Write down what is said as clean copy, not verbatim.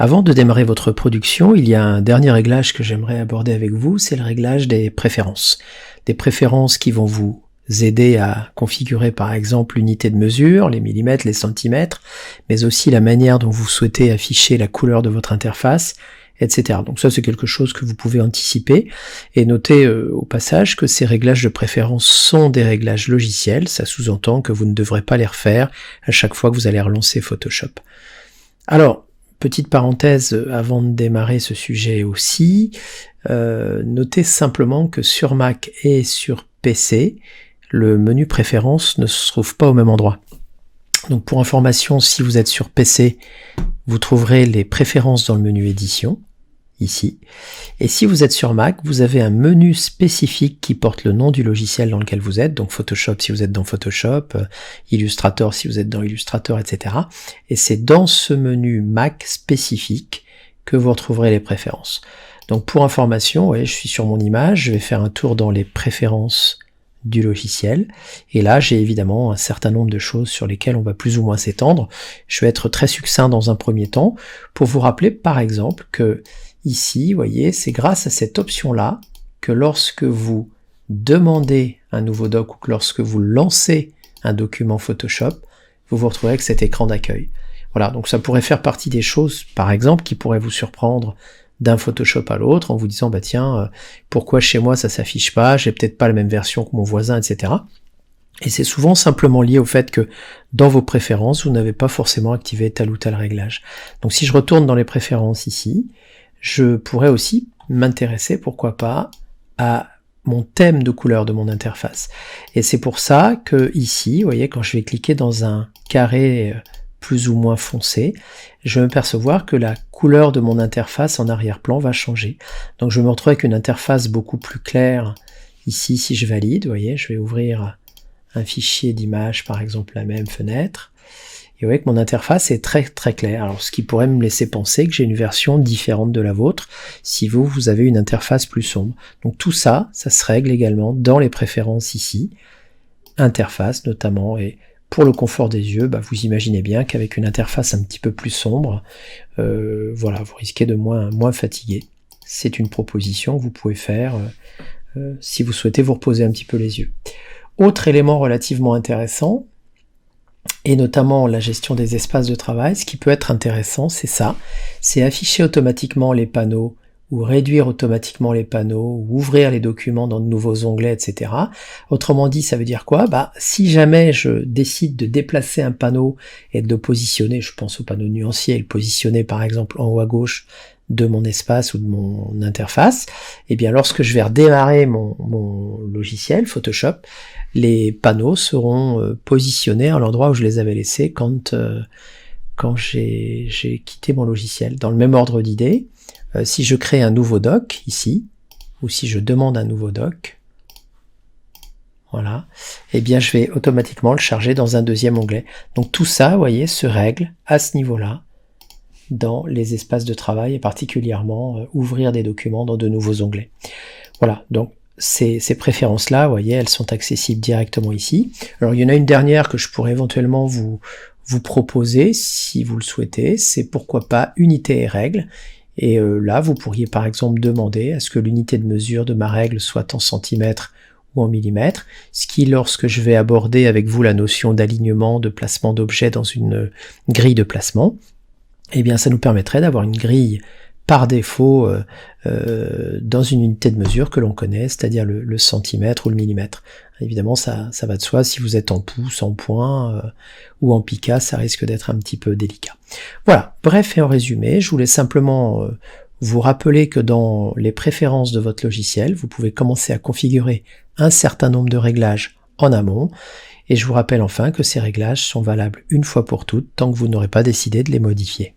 Avant de démarrer votre production, il y a un dernier réglage que j'aimerais aborder avec vous, c'est le réglage des préférences. Des préférences qui vont vous aider à configurer par exemple l'unité de mesure, les millimètres, les centimètres, mais aussi la manière dont vous souhaitez afficher la couleur de votre interface, etc. Donc ça c'est quelque chose que vous pouvez anticiper et noter au passage que ces réglages de préférence sont des réglages logiciels, ça sous-entend que vous ne devrez pas les refaire à chaque fois que vous allez relancer Photoshop. Alors, petite parenthèse avant de démarrer ce sujet aussi, notez simplement que sur Mac et sur PC, le menu préférences ne se trouve pas au même endroit. Donc pour information, si vous êtes sur PC, vous trouverez les préférences dans le menu édition, ici. Et si vous êtes sur Mac, vous avez un menu spécifique qui porte le nom du logiciel dans lequel vous êtes, donc Photoshop si vous êtes dans Photoshop, Illustrator si vous êtes dans Illustrator, etc. Et c'est dans ce menu Mac spécifique que vous retrouverez les préférences. Donc pour information, ouais, je suis sur mon image, je vais faire un tour dans les préférences du logiciel, et là j'ai évidemment un certain nombre de choses sur lesquelles on va plus ou moins s'étendre. Je vais être très succinct dans un premier temps, pour vous rappeler par exemple que ici, vous voyez, c'est grâce à cette option-là que lorsque vous demandez un nouveau doc ou que lorsque vous lancez un document Photoshop, vous vous retrouvez avec cet écran d'accueil. Voilà, donc ça pourrait faire partie des choses, par exemple, qui pourraient vous surprendre d'un Photoshop à l'autre, en vous disant, bah tiens, pourquoi chez moi ça s'affiche pas, j'ai peut-être pas la même version que mon voisin, etc. Et c'est souvent simplement lié au fait que dans vos préférences, vous n'avez pas forcément activé tel ou tel réglage. Donc si je retourne dans les préférences ici, je pourrais aussi m'intéresser, pourquoi pas, à mon thème de couleur de mon interface. Et c'est pour ça que ici, vous voyez, quand je vais cliquer dans un carré plus ou moins foncé, je vais me percevoir que la couleur de mon interface en arrière-plan va changer. Donc je vais me retrouver avec une interface beaucoup plus claire ici si je valide. Vous voyez, je vais ouvrir un fichier d'image, par exemple la même fenêtre. Et vous voyez que mon interface est très très claire. Alors ce qui pourrait me laisser penser que j'ai une version différente de la vôtre si vous avez une interface plus sombre. Donc tout ça, ça se règle également dans les préférences ici, interface notamment, et pour le confort des yeux, bah vous imaginez bien qu'avec une interface un petit peu plus sombre, voilà, vous risquez de moins fatiguer. C'est une proposition que vous pouvez faire si vous souhaitez vous reposer un petit peu les yeux. Autre élément relativement intéressant, et notamment la gestion des espaces de travail, ce qui peut être intéressant, c'est ça, c'est afficher automatiquement les panneaux, ou réduire automatiquement les panneaux, ou ouvrir les documents dans de nouveaux onglets, etc. Autrement dit, ça veut dire quoi? Bah, si jamais je décide de déplacer un panneau et de le positionner, je pense au panneau nuancier, et le positionner par exemple en haut à gauche de mon espace ou de mon interface, et bien lorsque je vais redémarrer mon logiciel Photoshop, les panneaux seront positionnés à l'endroit où je les avais laissés quand j'ai quitté mon logiciel. Dans le même ordre d'idée, si je crée un nouveau doc ici, ou si je demande un nouveau doc, voilà, et bien je vais automatiquement le charger dans un deuxième onglet. Donc tout ça, vous voyez, se règle à ce niveau-là, dans les espaces de travail, et particulièrement ouvrir des documents dans de nouveaux onglets. Voilà, donc ces préférences-là, vous voyez, elles sont accessibles directement ici. Alors il y en a une dernière que je pourrais éventuellement vous proposer, si vous le souhaitez, c'est pourquoi pas unité et règles. Et là, vous pourriez par exemple demander à ce que l'unité de mesure de ma règle soit en centimètres ou en millimètres, ce qui, lorsque je vais aborder avec vous la notion d'alignement, de placement d'objets dans une grille de placement, eh bien ça nous permettrait d'avoir une grille par défaut dans une unité de mesure que l'on connaît, c'est-à-dire le centimètre ou le millimètre. Évidemment, ça va de soi, si vous êtes en pouces, en points ou en pica, ça risque d'être un petit peu délicat. Voilà, bref et en résumé, je voulais simplement vous rappeler que dans les préférences de votre logiciel, vous pouvez commencer à configurer un certain nombre de réglages en amont, et je vous rappelle enfin que ces réglages sont valables une fois pour toutes, tant que vous n'aurez pas décidé de les modifier.